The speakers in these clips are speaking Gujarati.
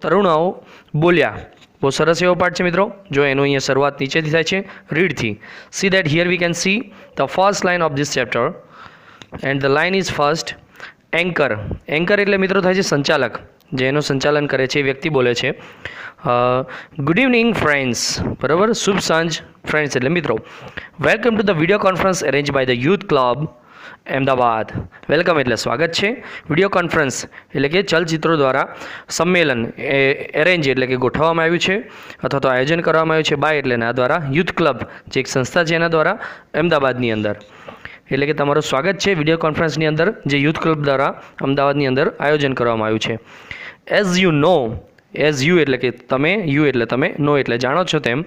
તરુણાઓ બોલ્યા. બહુ સરસ એવો પાઠ છે મિત્રો. જો એનો અહીંયા શરૂઆત નીચેથી થાય છે, રીડથી. See that here we can see the first line of this chapter and the line is first anchor. Anchor એટલે મિત્રો થાય છે સંચાલક, જે એનું સંચાલન કરે છે એ વ્યક્તિ બોલે છે. ગુડ ઇવનિંગ ફ્રેન્ડ્સ, બરાબર, શુભ સાંજ ફ્રેન્ડ્સ એટલે મિત્રો. Welcome to the video conference arrange by the youth club Ahmedabad. Welcome એટલે સ્વાગત છે. વિડીયો કોન્ફરન્સ એટલે કે ચલચિત્રો દ્વારા સંમેલન એરેન્જ એટલે કે ગોઠવવામાં આવ્યું છે અથવા તો આયોજન કરવામાં આવ્યું છે. બાય એટલે ના દ્વારા, યુથ ક્લબ જે એક સંસ્થા છે એના દ્વારા અમદાવાદની અંદર. એટલે કે તમારું સ્વાગત છે વિડીયો કોન્ફરન્સની અંદર જે યુથ ક્લબ દ્વારા અમદાવાદની અંદર આયોજન કરવામાં આવ્યું છે. As you know, as you એટલે કે તમે, યુ એટલે તમે, નો એટલે જાણો છો તેમ,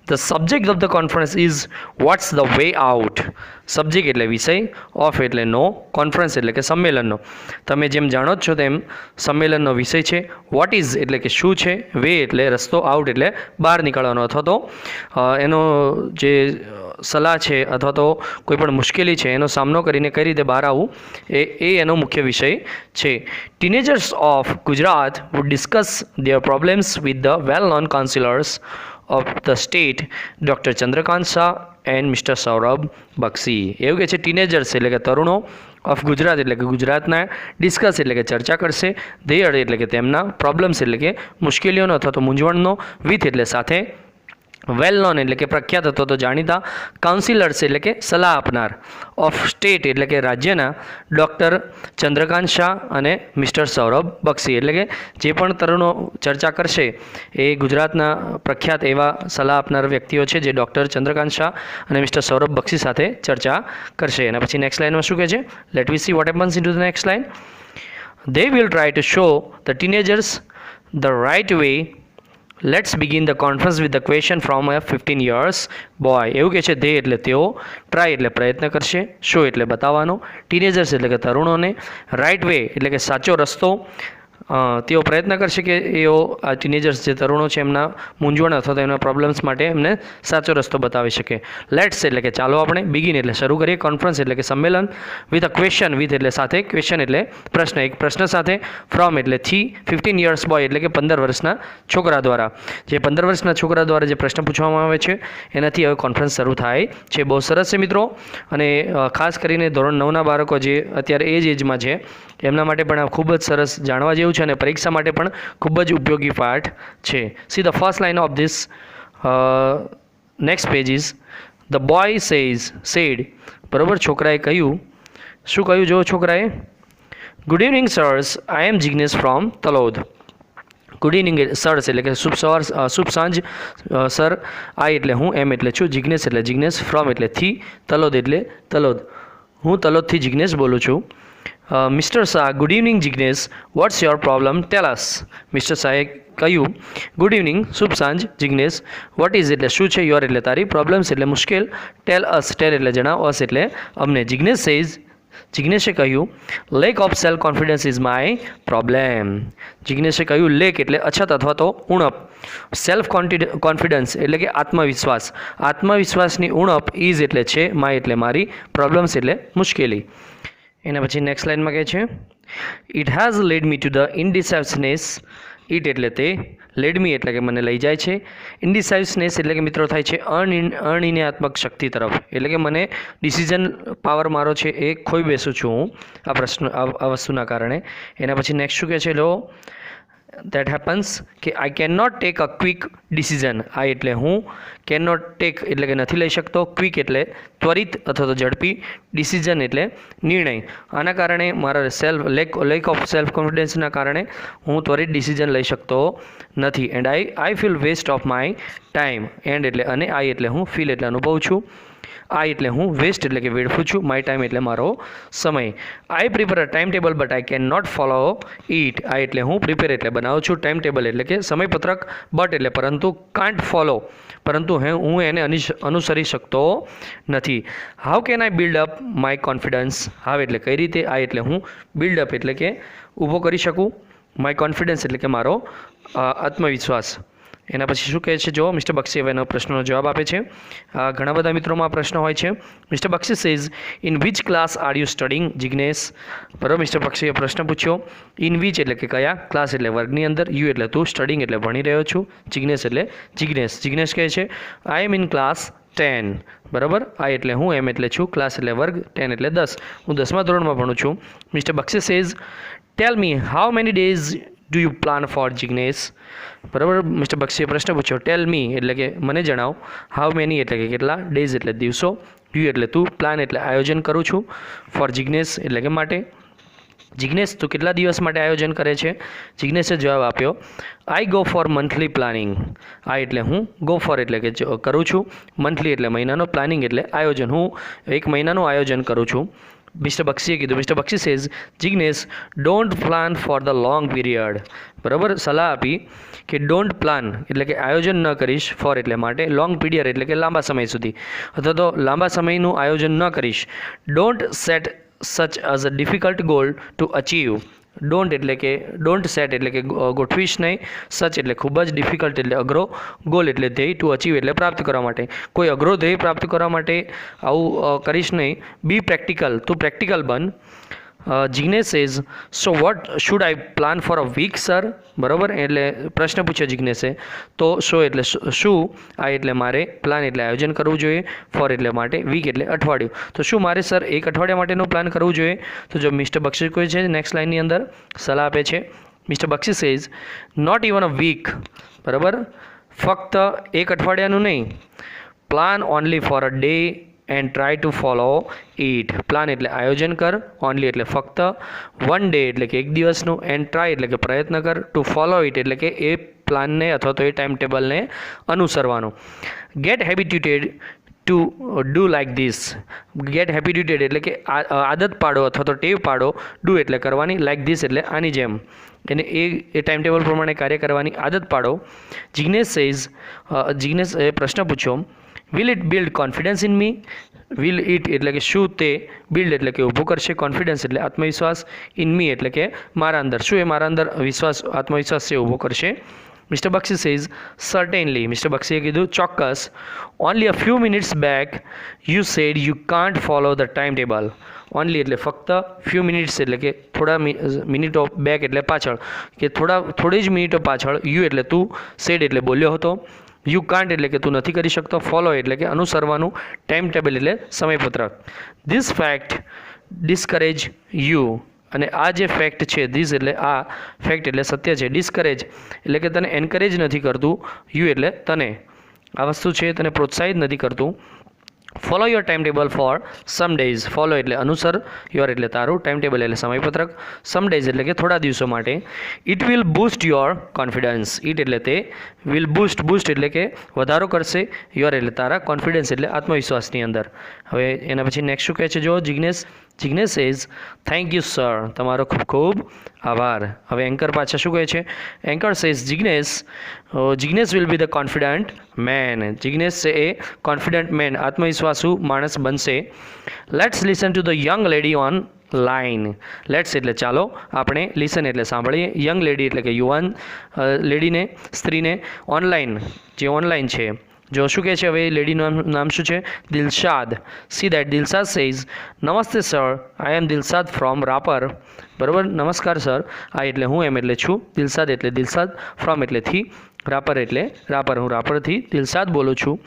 the subject of the conference is what's the way out. Subject એટલે વિષય, ઓફ એટલે નો, કોન્ફરન્સ એટલે કે સંમેલનનો. તમે જેમ જાણો છો તેમ સંમેલનનો વિષય છે. વોટ ઇઝ એટલે કે શું છે, વે એટલે રસ્તો, આઉટ એટલે બહાર નીકળવાનો અથવા તો એનો જે સલાહ છે અથવા તો કોઈ પણ મુશ્કેલી છે એનો સામનો કરીને કઈ રીતે બહાર આવવું એ એનો મુખ્ય વિષય છે. Teenagers of Gujarat would discuss their problems with the well-known councillors of the state, Dr. Chandrakant Shah and Mr. Saurabh Bakshi. એવું કે છે ટીનેજર્સ એટલે કે તરુણો, ઓફ ગુજરાત એટલે કે ગુજરાતના, ડિસ્કસ એટલે કે ચર્ચા કરશે, ધેયર એટલે કે તેમના, પ્રોબ્લેમ્સ એટલે કે મુશ્કેલીઓનો અથવા તો મૂંઝવણનો, વિથ એટલે સાથે, વેલ નોન એટલે કે પ્રખ્યાત અથવા તો જાણીતા, કાઉન્સિલર્સ એટલે કે સલાહ આપનાર, ઓફ સ્ટેટ એટલે કે રાજ્યના, ડૉક્ટર ચંદ્રકાંત શાહ અને મિસ્ટર સૌરભ બક્ષી. એટલે કે જે પણ તરુણો ચર્ચા કરશે એ ગુજરાતના પ્રખ્યાત એવા સલાહ આપનાર વ્યક્તિઓ છે જે ડૉક્ટર ચંદ્રકાંત શાહ અને મિસ્ટર સૌરભ બક્ષી સાથે ચર્ચા કરશે. અને પછી નેક્સ્ટ લાઇનમાં શું કહે છે? Let we see what happens in to the next line. They will try to show the teenagers the right way. Let's begin the conference with the question from a 15 years boy. એવું કે છે they એટલે તેઓ, ટ્રાય એટલે પ્રયત્ન કરશે, શો એટલે બતાવવાનો, ટીનેજર્સ એટલે કે તરુણોને, રાઇટ વે એટલે કે સાચો રસ્તો, તેઓ પ્રયત્ન કરશે કે એઓ આ ટીનેજર્સ જે તરુણો છે એમના મૂંઝવણ અથવા તો એમના પ્રોબ્લેમ્સ માટે એમને સાચો રસ્તો બતાવી શકે. લેટ્સ એટલે કે ચાલો આપણે, બિગિન એટલે શરૂ કરીએ, કોન્ફરન્સ એટલે કે સંમેલન, વિથ અ ક્વેશ્ચન, વિથ એટલે સાથે, ક્વેશ્ચન એટલે પ્રશ્ન, એક પ્રશ્ન સાથે, ફ્રોમ એટલે થી, 15 યર્સ બોય એટલે કે 15 વર્ષના છોકરા દ્વારા, જે 15 વર્ષના છોકરા દ્વારા જે પ્રશ્ન પૂછવામાં આવે છે એનાથી હવે કોન્ફરન્સ શરૂ થાય છે. બહુ સરસ છે મિત્રો. અને ખાસ કરીને ધોરણ 9ના બાળકો જે અત્યારે એ જ એજમાં છે એમના માટે પણ આ ખૂબ જ સરસ જાણવા જેવું છે અને પરીક્ષા માટે પણ ખૂબ જ ઉપયોગી પાઠ છે. See the first line of this next page is the boy said. બરાબર, છોકરાએ કહ્યું, શું કહ્યું જો છોકરાએ? Good evening sirs, I am Jignesh from Talod. Good evening sirs એટલે કે શુભ સવાર, શુભ સાંજ સર. આઈ એટલે હું, એમ એટલે છું, જિગ્નેશ એટલે જિગ્નેશ, ફ્રોમ એટલે થી, તલોદ એટલે તલોદ. હું તલોદથી જિગ્નેશ બોલું છું. Mister Shah, good evening Jignesh, what's your problem, tell us. Mister શાહે કહ્યું, ગુડ ઇવનિંગ, શુભ સાંજ જિગ્નેશ, વોટ ઇઝ એટલે શું છે, યોર એટલે તારી, પ્રોબ્લેમ્સ એટલે મુશ્કેલ, ટેલ અસ, ટેલ એટલે જણાવ, અસ એટલે અમને. જિગ્નેશે કહ્યું, lack of self confidence is my problem. જિગ્નેશે કહ્યું, લેક એટલે અછત અથવા તો ઉણપ, સેલ્ફ કોન્ફિડન્સ એટલે કે આત્મવિશ્વાસ, આત્મવિશ્વાસની ઉણપ, ઇઝ એટલે છે, માય એટલે મારી, પ્રોબ્લેમ્સ એટલે મુશ્કેલી. એના પછી નેક્સ્ટ લાઇનમાં કહે છે, it has led me to the indecisiveness. It એટલે તે, લેડ મી એટલે કે મને લઈ જાય છે, ઇનડિસાઇવ્સનેસ એટલે કે મિત્રો થાય છે અનિર્ણયાત્મક શક્તિ તરફ, એટલે કે મને ડિસિઝન પાવર મારો છે એ ખોઈ બેસું છું હું આ વસ્તુના કારણે. એના પછી નેક્સ્ટ શું કહે છે? લો that happens કે I can not take a quick decision. I એટલે હું, કેન નોટ ટેક એટલે કે નથી લઈ શકતો, ક્વિક એટલે ત્વરિત અથવા તો ઝડપી, ડિસિઝન એટલે નિર્ણય. આના કારણે મારા લેક ઓફ સેલ્ફ કોન્ફિડન્સના કારણે હું ત્વરિત ડિસિઝન લઈ શકતો નથી. And I feel waste of my time. And એટલે અને, આઈ એટલે હું, ફીલ એટલે અનુભવ છું, આઈ એટલે હું, વેસ્ટ એટલે કે વેડફું છું, માય ટાઈમ એટલે મારો સમય. I prepare a time table but I can not follow it. I એટલે હું, પ્રિપેર એટલે બનાવું છું, ટાઈમ ટેબલ એટલે કે સમયપત્રક, બટ એટલે પરંતુ, કાન્ટ ફોલો પરંતુ હું એને અનુસરી શકતો નથી. How can I build up my confidence. How એટલે કઈ રીતે, આઈ એટલે હું, બિલ્ડ અપ એટલે કે ઊભો કરી શકું, માય કોન્ફિડન્સ એટલે કે મારો આત્મવિશ્વાસ. એના પછી શું કહે છે જો મિસ્ટર બક્ષી હવે એનો પ્રશ્નનો જવાબ આપે છે. ઘણા બધા મિત્રોમાં આ પ્રશ્ન હોય છે. Mister Bakshi says in which class are you studying Jignesh. બરાબર, મિસ્ટર બક્ષીએ પ્રશ્ન પૂછ્યો. ઇન વિચ એટલે કે કયા, ક્લાસ એટલે વર્ગની અંદર, યુ એટલે તું, સ્ટડિંગ એટલે ભણી રહ્યો છું, જિગ્નેશ એટલે જિગ્નેશ. જિગ્નેશ કહે છે આઈ એમ ઇન ક્લાસ 10. બરાબર, આઈ એટલે હું, એમ એટલે છું, ક્લાસ એટલે વર્ગ, 10 એટલે 10. હું 10મા ધોરણમાં ભણું છું. Mister Bakshi says tell me how many days do you plan for Jignesh. બરાબર, મિસ્ટર બક્ષીએ પ્રશ્ન પૂછ્યો. ટેલ મી એટલે કે મને જણાવ, હાઉ મેની એટલે કે કેટલા, ડેઝ એટલે દિવસો, યુ એટલે તું, પ્લાન એટલે આયોજન કરું છું, ફોર જિગ્નેશ એટલે કે માટે. જિગ્નેશ તું કેટલા દિવસ માટે આયોજન કરે છે. જિગ્નેશે જવાબ આપ્યો I go for monthly planning. I એટલે હું, ગો ફોર એટલે કે કરું છું, મંથલી એટલે મહિનાનો, પ્લાનિંગ એટલે આયોજન, હું 1 મહિનાનું આયોજન કરું છું. મિસ્ટર બક્ષીએ કીધું. Mister Bakshi says Jignesh don't plan for the long period. બરાબર, સલાહ આપી કે ડોન્ટ પ્લાન એટલે કે આયોજન ન કરીશ, ફોર એટલે માટે, લોંગ પીરિયડ એટલે કે લાંબા સમય સુધી, અથવા તો લાંબા સમયનું આયોજન ન કરીશ. Don't set such as a difficult goal to achieve. Don't એટલે કે ડોન્ટ સેટ એટલે કે ગોઠવીશ નહીં, સચ એટલે ખૂબ જ, ડિફિકલ્ટ એટલે અઘરો, ગોલ એટલે ધ્યેય, ટુ અચીવ એટલે પ્રાપ્ત કરવા માટે. કોઈ અઘરો ધ્યેય પ્રાપ્ત કરવા માટે આવું કરીશ નહીં. બી પ્રેક્ટિકલ, તું પ્રેક્ટિકલ બન. Jignesh says so what should I plan for a week sir. બરાબર, એટલે પ્રશ્ન પૂછ્યો જિગ્નેશે. તો સો એટલે શું, આઈ એટલે મારે, પ્લાન એટલે આયોજન કરવું જોઈએ, ફોર એટલે માટે, વીક એટલે અઠવાડિયું. તો શું મારે સર 1 અઠવાડિયા માટેનું પ્લાન કરવું જોઈએ. તો જો મિસ્ટર બક્ષી કોઈ છે નેક્સ્ટ લાઇનની અંદર સલાહ આપે છે. Mister Bakshi says not even a week. બરાબર, ફક્ત 1 અઠવાડિયાનું નહીં, plan only for a day and try to follow it. Plan એટલે આયોજન કર, ઓનલી એટલે ફક્ત, 1 ડે એટલે કે 1 દિવસનું, એન્ડ ટ્રાય એટલે કે પ્રયત્ન કર, ટુ ફોલો ઇટ એટલે કે એ પ્લાનને અથવા તો એ ટાઈમ ટેબલને અનુસરવાનું. Get habituated to do like this. Get habituated એટલે કે આદત પાડો અથવા તો ટેવ પાડો, ડુ એટલે કરવાની, લાઇક ધીસ એટલે આની જેમ, એને એ ટાઈમ ટેબલ પ્રમાણે કાર્ય કરવાની આદત પાડો. જિગ્નેશ સેઝ જિગ્નેશે પ્રશ્ન પૂછ્યો will it build confidence in me. Will it એટલે કે શું તે, બિલ્ડ એટલે કે ઊભું કરશે, કોન્ફિડન્સ એટલે આત્મવિશ્વાસ, ઇન મી એટલે કે મારા અંદર, શું એ મારા અંદર વિશ્વાસ, આત્મવિશ્વાસ છે ઊભો કરશે. Mister Bakshi says certainly. Mister બક્ષીએ કીધું ચોક્કસ. Only a few minutes back you said you can't follow the time table. Only એટલે ફક્ત, ફ્યુ મિનિટ્સ એટલે કે થોડા મિનિટો, બેક એટલે પાછળ, કે થોડી જ મિનિટો પાછળ, યુ એટલે તું, સેડ એટલે બોલ્યો હતો, યુ કાન્ટ એટલે કે તું નથી કરી શકતો, ફોલો એટલે કે અનુસરવાનું, ટાઈમ ટેબલ એટલે સમયપત્રક. This fact discourage you. અને આ જે ફેક્ટ છે, ધીસ એટલે આ, ફેક્ટ એટલે સત્ય છે, ડિસ્કરેજ એટલે કે તને એન્કરેજ નથી કરતું, યુ એટલે તને, આ વસ્તુ છે તને પ્રોત્સાહિત નથી કરતું. Follow your time table for some days. Follow એટલે અનુસર, યોર એટલે તારું, ટાઈમ ટેબલ એટલે સમયપત્રક, સમ ડેઝ એટલે કે થોડા દિવસો માટે. It will boost your confidence. It એટલે તે, વિલ બૂસ્ટ, બૂસ્ટ એટલે કે વધારો કરશે, યોર એટલે તારા, કોન્ફિડન્સ એટલે આત્મવિશ્વાસની અંદર. હવે એના પછી નેક્સ્ટ શું કહે છે જો Jignesh. Jignesh says thank you sir. તમારો ખૂબ ખૂબ આભાર. હવે એન્કર પાછા શું કહે છે. Anchor says Jignesh will be the confident man. Jignesh છે એ કોન્ફિડન્ટ મેન, આત્મવિશ્વાસુ માણસ બનશે. Let's listen to the young lady on line. Let's એટલે ચાલો, આપણે, લિસન એટલે સાંભળીએ, યંગ લેડી એટલે કે યુવાન લેડીને, સ્ત્રીને, ઓનલાઈન જે ઓનલાઈન છે. જો શું કહે છે હવે લેડીનું નામ શું છે, Dilshad. See that Dilshad says namaste sir, I am Dilshad from Rapar. બરાબર, નમસ્કાર સર, આ એટલે હું, એમ એટલે છું, દિલશાદ એટલે દિલશાદ, ફ્રોમ એટલે થી, રાપર એટલે રાપર, હું રાપરથી દિલશાદ બોલું છું.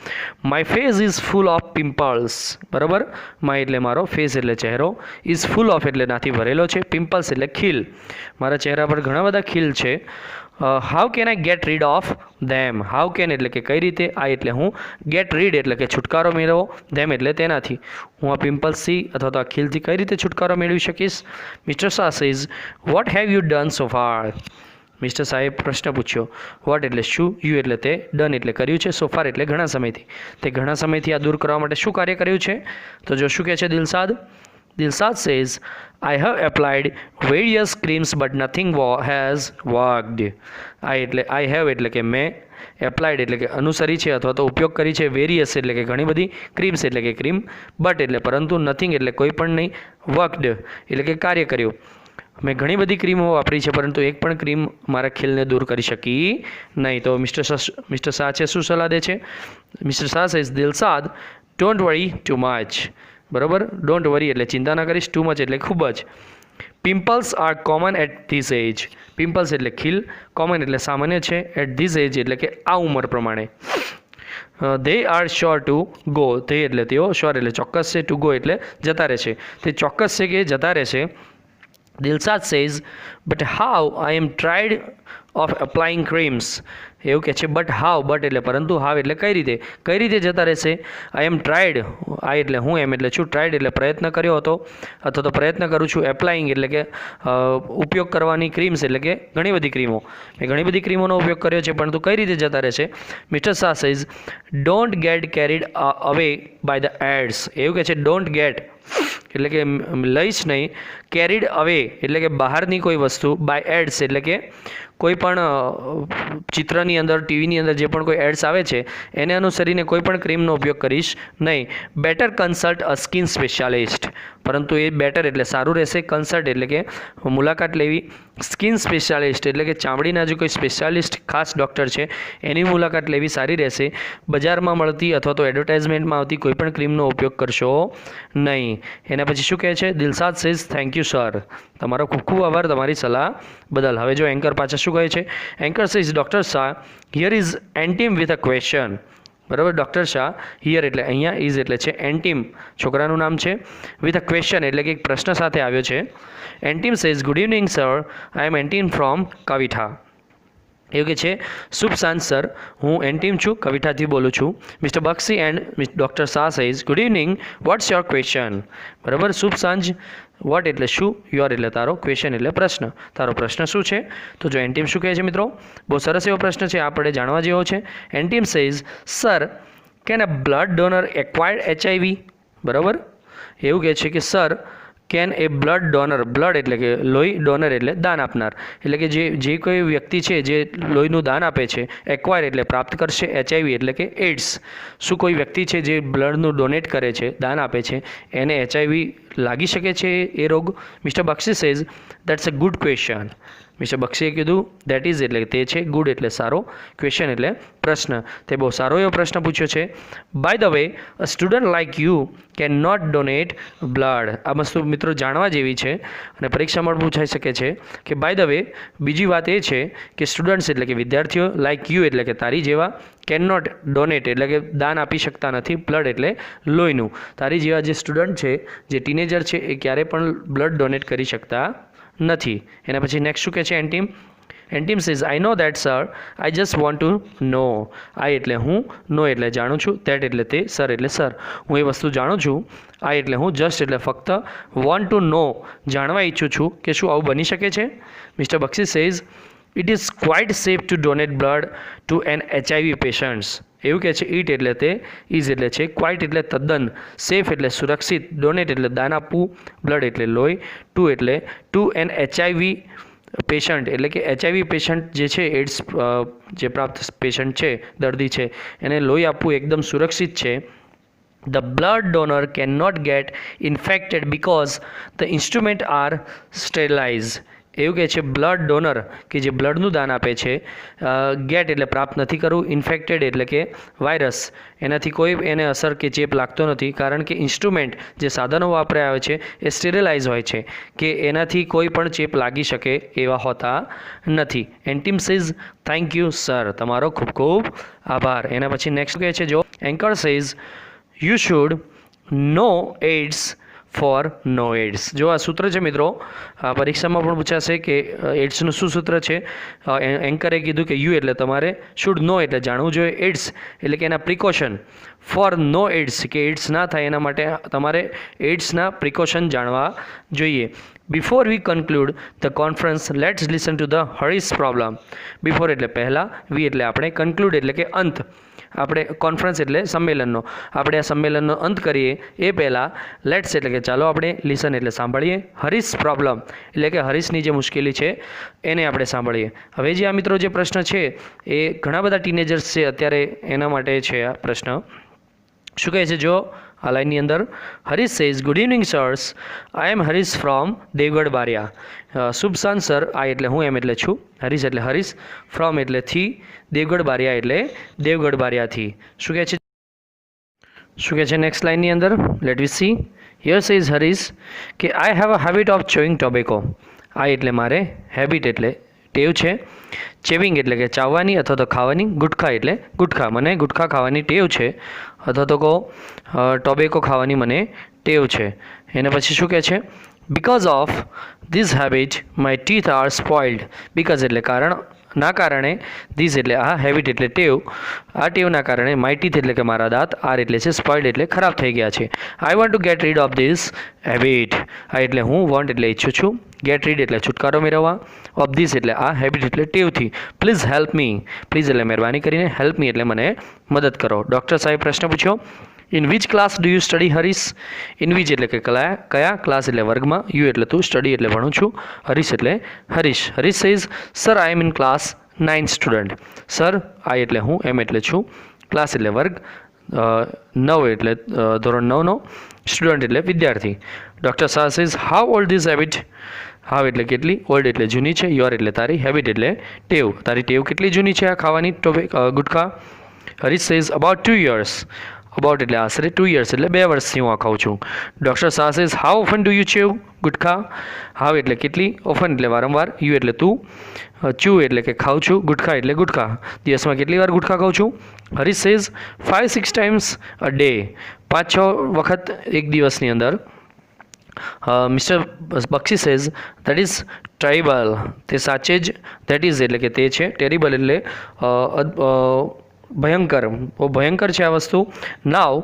My face is full of pimples. બરાબર, માય એટલે મારો, ફેસ એટલે ચહેરો, ઇઝ ફૂલ ઓફ એટલે નાથી ભરેલો છે, પિમ્પલ્સ એટલે ખીલ, મારા ચહેરા પર ઘણા બધા ખીલ છે. How can I get rid of them. How can એટલે કે કઈ રીતે, આઈ એટલે હું, ગેટ રીડ એટલે કે છુટકારો મેળવો, ધેમ એટલે તેનાથી, હું આ પિમ્પલ્સથી અથવા તો આ ખીલથી કઈ રીતે છુટકારો મેળવી શકીશ. Mister Shah says what have you done so far. Mister શાહે પ્રશ્ન પૂછ્યો. વોટ એટલે શું, યુ એટલે તે, ડન એટલે કર્યું છે, સો ફાર એટલે ઘણા સમયથી, તે ઘણા સમયથી આ દૂર કરવા માટે શું કાર્ય કર્યું છે. તો જો શું કહે છે Dilshad. Dilshad says, I have applied various creams but nothing has worked. I have એટલે કે મેં, એપ્લાઇડ એટલે કે અનુસરી છે અથવા તો ઉપયોગ કરી છે, વેરિયસ એટલે કે ઘણી બધી, ક્રીમ્સ એટલે કે ક્રીમ, બટ એટલે પરંતુ, નથિંગ એટલે કોઈ પણ નહીં, વર્કડ એટલે કે કાર્ય કર્યું. મેં ઘણી બધી ક્રીમો વાપરી છે પરંતુ એક પણ ક્રીમ મારા ખીલને દૂર કરી શકી નહીં. તો મિસ્ટર શાહ છે શું સલાહ દે છે? Mister Shah says Dilshad don't worry too much. બરાબર, ડોન્ટ વરી એટલે ચિંતા ના કરીશ, ટુ મચ એટલે ખૂબ જ. Pimples are common at this age. Pimples એટલે ખીલ, કોમન એટલે સામાન્ય છે, એટ ધીસ એજ એટલે કે આ ઉંમર પ્રમાણે. They are sure to go. They એટલે તેઓ, શ્યોર એટલે ચોક્કસ છે, ટુ ગો એટલે જતા રહેશે. તે ચોક્કસ છે કે જતા રહેશે. Dilshad says, but how I am tired of applying creams. એવું કહે છે બટ હાવ, બટ એટલે પરંતુ, હાવ એટલે કઈ રીતે જતા રહેશે. આઈ એમ ટ્રાયડ, આઈ એટલે હું, એમ એટલે છું, ટ્રાયડ એટલે પ્રયત્ન કર્યો હતો અથવા તો પ્રયત્ન કરું છું. એપ્લાઇંગ એટલે કે ઉપયોગ કરવાની, ક્રીમ્સ એટલે કે ઘણી બધી ક્રીમો. મેં ઘણી બધી ક્રીમોનો ઉપયોગ કર્યો છે પરંતુ કઈ રીતે જતા રહેશે. Mister Shah says don't get carried અવે બાય ધ એડ્સ. એવું કહે છે ડોન્ટ ગેટ એટલે કે લઈશ નહીં, કેરીડ અવે એટલે કે બહારની કોઈ વસ્તુ, બાય એડ્સ એટલે કે કોઈ પણ ચિત્રની અંદર, ટીવીની અંદર જે પણ કોઈ એડ્સ આવે છે એને અનુસરીને કોઈ પણ ક્રીમનો ઉપયોગ કરીશ નહીં. Better consult a skin specialist. પરંતુ એ બેટર એટલે સારું રહેશે, કન્સલ્ટ એટલે કે મુલાકાત લેવી, સ્કિન સ્પેશિયાલિસ્ટ એટલે કે ચામડીના જે કોઈ સ્પેશિયાલિસ્ટ ખાસ ડૉક્ટર છે એની મુલાકાત લેવી સારી રહેશે. બજારમાં મળતી અથવા તો એડવર્ટાઇઝમેન્ટમાં આવતી કોઈ પણ ક્રીમનો ઉપયોગ કરશો નહીં. એના પછી શું કહે છે? Dilshad says thank you sir. તમારો ખૂબ ખૂબ આભાર તમારી સલાહ બદલ. હવે જો એન્કર પાછા શું કહે છે? Anchor says doctor Shah here is Antim with a question. બરાબર, ડૉક્ટર શાહ હિયર એટલે અહીંયા, ઇઝ એટલે છે એન્ટીમ, છોકરાનું નામ છે, વિથ અ ક્વેશ્ચન એટલે કે એક પ્રશ્ન સાથે આવ્યો છે. Antim says good evening sir, I am Antim from Kavitha. એવું કે છે શુભ સાંજ સર, હું એન્ટીમ છું, કવિઠાથી બોલું છું. Mister Bakshi and doctor Shah says good evening, what's your question. બરાબર, શુભ સાંજ, વોટ એટલે શું, યોર એટલે તારો, ક્વેશ્ચન એટલે પ્રશ્ન, તારો પ્રશ્ન શું છે. તો જો એન્ટીમ શું કહે છે મિત્રો, બહુ સરસ એવો પ્રશ્ન છે, આપણે જાણવા જેવો છે. Antim says sir can a blood donor acquired HIV. બરાબર, એવું કહે છે કે sir can a blood donor, blood એટલે કે લોહી, ડોનર એટલે દાન આપનાર, એટલે કે જે કોઈ વ્યક્તિ છે જે લોહીનું દાન આપે છે, એક્વાયર એટલે પ્રાપ્ત કરશે, HIV એટલે કે એડ્સ. શું કોઈ વ્યક્તિ છે જે બ્લડનું ડોનેટ કરે છે, દાન આપે છે, એને HIV લાગી શકે છે એ રોગ? Mister Bakshi says that's a good question. Mister બક્ષીએ કીધું દેટ ઇઝ એટલે તે છે, ગુડ એટલે સારો, ક્વેશ્ચન એટલે પ્રશ્ન. તે બહુ સારો એવો પ્રશ્ન પૂછ્યો છે. By the way a student like you can not donate blood. આ વસ્તુ મિત્રો જાણવા જેવી છે અને પરીક્ષામાં પૂછાઈ શકે છે કે બાય ધ વે બીજી વાત એ છે કે સ્ટુડન્ટ્સ એટલે કે વિદ્યાર્થીઓ, લાઇક યુ એટલે કે તારી જેવા, કેન નોટ ડોનેટ એટલે કે દાન આપી શકતા નથી, બ્લડ એટલે લોહીનું. તારી જેવા જે સ્ટુડન્ટ છે, જે ટીનેજર છે, એ ક્યારેય પણ બ્લડ ડોનેટ કરી શકતા નથી. એના પછી નેક્સ્ટ શું કહે છે Antim? Antim says I know that sir, I just want to know. I એટલે હું, નો એટલે જાણું છું, દેટ એટલે તે, સર એટલે સર, હું એ વસ્તુ જાણું છું. આઈ એટલે હું, જસ્ટ એટલે ફક્ત, વોન્ટ ટુ નો જાણવા ઈચ્છું છું કે શું આવું બની શકે છે. Mister Bakshi says it is quite safe to donate blood to an HIV patients. એવું કહે છે ઇટ એટલે તે, ઇઝ એટલે છે, ક્વાઇટ એટલે તદ્દન, સેફ એટલે સુરક્ષિત, ડોનેટ એટલે દાન આપવું, બ્લડ એટલે લોહી, ટુ એટલે ટુ એન HIV પેશન્ટ એટલે કે HIV પેશન્ટ જે છે, એડ્સ જે પ્રાપ્ત પેશન્ટ છે, દર્દી છે, એને લોહી આપવું એકદમ સુરક્ષિત છે. The blood donor cannot get infected because the instruments are sterilized. એવું કહે છે બ્લડ ડોનર કે જે બ્લડનું દાન આપે છે, ગેટ એટલે પ્રાપ્ત નથી કરવું, ઇન્ફેક્ટેડ એટલે કે વાયરસ, એનાથી કોઈ એને અસર કે ચેપ લાગતો નથી કારણ કે ઇન્સ્ટ્રુમેન્ટ જે સાધનો વાપરાયા આવે છે એ સ્ટેરિલાઇઝ હોય છે કે એનાથી કોઈ પણ ચેપ લાગી શકે એવા હોતા નથી. એન્ટીમ સેઝ થેન્ક યુ સર. તમારો ખૂબ ખૂબ આભાર. એના પછી નેક્સ્ટ કહે છે જો anchor says you should know AIDS for no AIDS. જો આ સૂત્ર છે મિત્રો, પરીક્ષામાં પણ પૂછાશે કે એડ્સનું શું સૂત્ર છે. એન્કરે કીધું કે યુ એટલે તમારે, શુડ નો એટલે જાણવું જોઈએ, એડ્સ એટલે કે એના પ્રિકોશન, ફોર નો એડ્સ કે એડ્સ ના થાય એના માટે તમારે એડ્સના પ્રિકોશન જાણવા જોઈએ. Before we conclude the conference let's listen to the Harish problem. Before એટલે પહેલાં, વી એટલે આપણે, કન્ક્લુડ એટલે કે અંત, આપણે કોન્ફરન્સ એટલે સંમેલનનો, આપણે આ સંમેલનનો અંત કરીએ એ પહેલાં લેટ્સ એટલે કે ચાલો આપણે, લિસન એટલે સાંભળીએ, હરીશ પ્રોબ્લેમ એટલે કે હરીશની જે મુશ્કેલી છે એને આપણે સાંભળીએ. હવે જે આ મિત્રો જે પ્રશ્ન છે એ ઘણા બધા ટીનેજર્સ છે અત્યારે એના માટે છે આ પ્રશ્ન. શું કહે છે જો આ લાઇનની અંદર Harish says good evening sirs, I am Harish from Devgadh Baria. શુભ સાંજ સર. આઈ એટલે હું, એમ એટલે છું, હરીશ એટલે હરીશ, ફ્રોમ એટલે થી, દેવગઢ બારિયા એટલે દેવગઢ બારિયાથી. શું કહે છે નેક્સ્ટ લાઇનની અંદર? Let we see. Here says Harish કે I have a habit of chewing tobacco. આ એટલે મારે, હેબિટ એટલે ટેવ છે, ચેવિંગ એટલે કે ચાવવાની અથવા તો ખાવાની, ગુટખા એટલે ગુટખા, મને ગુટખા ખાવાની ટેવ છે, અથવા તો કહો ટોબેકો ખાવાની મને ટેવ છે. એને પછી શું કહે છે? Because of this habit my teeth R સ્પોઇલ્ડ. Because એટલે ના કારણે, ધીસ એટલે આ, હેબિટ એટલે ટેવ, આ ટેવના કારણે, માય ટીથ એટલે કે મારા દાંત, આર એટલે છે સ્પોઇલ્ડ એટલે ખરાબ થઈ ગયા છે. I want to get rid of this habit. આ એટલે હું, વોન્ટ એટલે ઈચ્છું છું, ગેટ રીડ એટલે છુટકારો મેળવવા, ઓફ ધીસ એટલે આ, હેબિટ એટલે ટેવથી. Please help me. પ્લીઝ એટલે મહેરબાની કરીને, હેલ્પ મી એટલે મને મદદ કરો. ડૉક્ટર સાહેબ પ્રશ્ન પૂછ્યો. In which class do you study Harish? In which એટલે કે કયા, ક્લાસ એટલે વર્ગમાં, યુ એટલે તું, સ્ટડી એટલે ભણું છું, હરીશ એટલે Harish. Harish says sir I am in class 9 student. Sir, I એટલે હું, એમ એટલે છું, ક્લાસ એટલે વર્ગ, 9 એટલે ધોરણ 9નો, સ્ટુડન્ટ એટલે વિદ્યાર્થી. Doctor Shah says how old this habit? How એટલે કેટલી, ઓલ્ડ એટલે જૂની છે, યોર એટલે તારી, હેબિટ એટલે ટેવ, તારી ટેવ કેટલી જૂની છે આ ખાવાની gutkha? Harish says about 2 years. About એટલે આશરે, 2 years એટલે 2 વર્ષથી હું આ ખાઉં છું. Doctor Shah says how often do you chew gutkha? How એટલે કેટલી, ઓફન એટલે વારંવાર, યુ એટલે તું, ચૂ એટલે કે ખાઉં છું, ગુટખા એટલે ગુટખા, દિવસમાં કેટલી વાર ગુટખા ખાઉં છું? Harish says 5-6 times a day. 5-6 વખત એક દિવસની અંદર. Mister Bakshi says that is terrible. તે સાચે જ, દેટ ઇઝ એટલે કે તે છે, ટેરિબલ એટલે ભયંકર, બહુ ભયંકર છે આ વસ્તુ. Now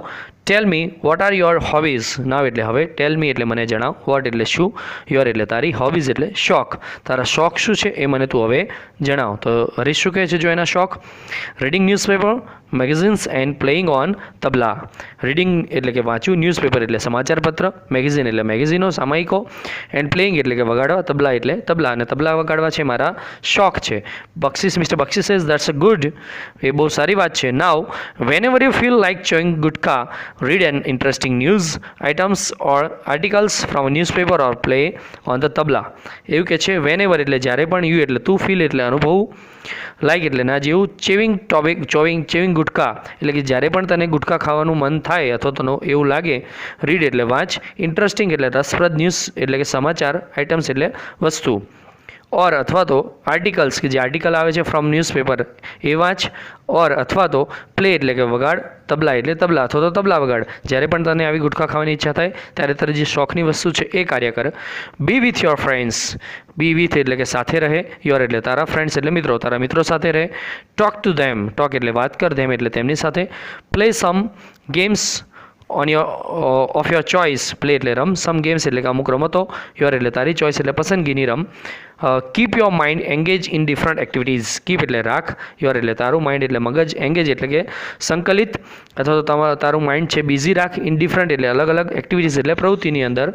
tell me what are your hobbies. Now એટલે હવે, ટેલ મી એટલે મને જણાવ, વોટ એટલે શું, યોર એટલે તારી, હોબીઝ એટલે શોખ, તારા શોખ શું છે એ મને તું હવે જણાવ. તો હરીશ શું કહે છે જો એના શોખ? Reading newspaper, magazines and playing on tabla. Reading એટલે કે વાંચવું, ન્યૂઝપેપર એટલે સમાચારપત્ર, મેગેઝિન એટલે મેગેઝિનો, સામાયિકો, એન્ડ પ્લેઇંગ એટલે કે વગાડવા, તબલા એટલે તબલા, અને તબલા વગાડવા છે મારા શોખ છે. Mister Bakshi says that's a good. એ બહુ સારી વાત છે. Now whenever you feel like chewing gutkha, read an interesting news items or articles from a newspaper or play on the tabla. એવું કે છે whenever એટલે જ્યારે પણ, યુ એટલે તું, ફીલ એટલે અનુભવ, લાઈક એટલે ના જેવું, ચેવિંગ ગુટખા એટલે કે જ્યારે પણ તને ગુટખા ખાવાનું મન થાય અથવા તને એવું લાગે, રીડ એટલે વાંચ, ઇન્ટરેસ્ટિંગ એટલે રસપ્રદ, ન્યૂઝ એટલે કે સમાચાર, આઇટમ્સ એટલે વસ્તુ, ઓર અથવા તો આર્ટિકલ્સ કે જે આર્ટિકલ આવે છે ફ્રોમ ન્યૂઝપેપર એ વાંચ, ઓર અથવા તો પ્લે એટલે કે વગાડ, તબલા એટલે તબલા અથવા તો તબલા વગાડ. જ્યારે પણ તને આવી ગુટખા ખાવાની ઈચ્છા થાય ત્યારે તારી જે શોખની વસ્તુ છે એ કાર્ય કર. Be with your friends. Be with એટલે કે સાથે રહે, યોર એટલે તારા, ફ્રેન્ડ્સ એટલે મિત્રો, તારા મિત્રો સાથે રહે. Talk to them. ટોક એટલે વાત કર, ધેમ એટલે તેમની સાથે. Play some games on of your choice. Play એટલે રમ, સમ ગેમ્સ એટલે કે અમુક રમતો, યોર એટલે તારી, ચોઇસ એટલે પસંદગીની રમ. Keep your mind engage in different activities. Keep એટલે રાખ, યોર એટલે તારું, માઇન્ડ એટલે મગજ, એંગેજ એટલે કે સંકલિત અથવા તો તારું માઇન્ડ છે બિઝી રાખ, ઇન ડિફરન્ટ એટલે અલગ અલગ, એક્ટિવિટીઝ એટલે પ્રવૃત્તિની અંદર.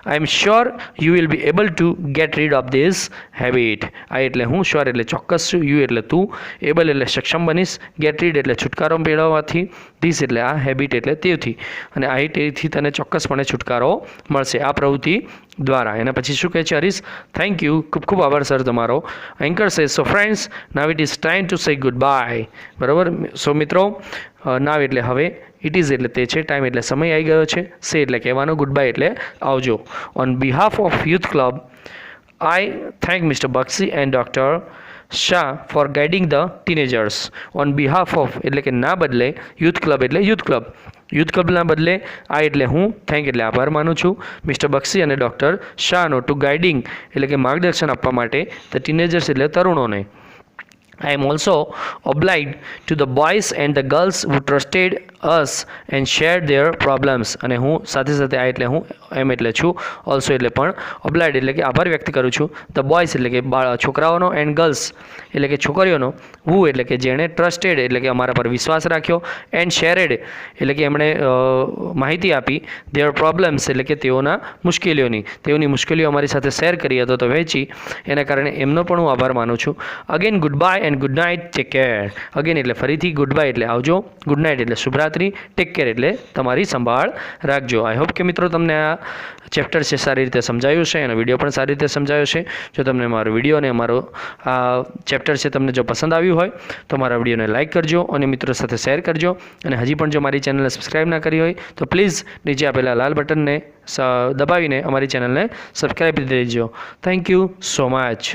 I am sure you will be able to get rid of this habit. આ એટલે હું, શ્યોર એટલે ચોક્કસ છું, યુ એટલે તું, એબલ એટલે સક્ષમ બનીશ, ગેટ રીડ એટલે છુટકારો મેળવવાથી, ધીસ એટલે આ, હેબિટ એટલે તેવથી, અને આ ટેવથી તને ચોક્કસપણે છુટકારો મળશે આ પ્રવૃત્તિ દ્વારા. એના પછી શું કહે છે હરીશ? થેન્ક યુ, ખૂબ ખૂબ આભાર સર તમારો. એન્કર સે so friends now it is time to say good bye. બરાબર. સો મિત્રો, નાવ એટલે હવે, ઇટ ઇઝ એટલે તે છે, ટાઈમ એટલે સમય આવી ગયો છે, સે એટલે કહેવાનો, ગુડ બાય એટલે આવજો. On behalf of youth club I thank mister Bakshi and doctor Shah for guiding the teenagers. On behalf of એટલે કે ના બદલે, યુથ ક્લબ એટલે યુથ ક્લબ, યુથ ક્લબના બદલે આ એટલે હું, થેન્ક એટલે આભાર માનું છું, મિસ્ટર બક્ષી અને ડૉક્ટર શાહનો, ટુ ગાઈડિંગ એટલે કે માર્ગદર્શન આપવા માટે, ધ ટીનેજર્સ એટલે તરુણોને. I am also obliged to the boys and the girls who trusted us and shared their problems. અને હું સાથે સાથે આ એટલે હું, એમ એટલે છું, ઓલ્સો એટલે પણ, obliged એટલે કે આભાર વ્યક્ત કરું છું, ધ બોયઝ એટલે કે છોકરાઓનો, એન્ડ ગર્લ્સ એટલે કે છોકરીઓનો, હુ એટલે કે જેણે, ટ્રસ્ટેડ એટલે કે અમારા પર વિશ્વાસ રાખ્યો, એન્ડ શેરેડ એટલે કે એમણે માહિતી આપી, ધેર પ્રોબ્લેમ્સ એટલે કે તેઓની મુશ્કેલીઓ અમારી સાથે શેર કરી અથવા તો વહેંચી, એના કારણે એમનો પણ હું આભાર માનું છું. Again good bye and good night, take care. Again એટલે ફરીથી, ગુડ બાય એટલે આવજો, ગુડ નાઇટ એટલે શુભરાત્રી. શુભરાત્રિ. ટેક કેર એટલે તમારી સંભાળ રાખજો. આઈ હોપ કે મિત્રો તમને આ ચેપ્ટર છે સારી રીતે સમજાયું છે અને વિડીયો પણ સારી રીતે સમજાયો છે. જો તમને મારો વિડીયો અને મારો આ ચેપ્ટર છે તમને જો પસંદ આવ્યું હોય તો મારા વિડીયોને લાઇક કરજો અને મિત્રો સાથે શેર કરજો. અને હજી પણ જો મારી ચેનલને સબસ્ક્રાઈબ ના કરી હોય તો પ્લીઝ નીચે આપેલા લાલ બટનને દબાવીને અમારી ચેનલને સબસ્ક્રાઈબ કરી દેજો. Thank you so much.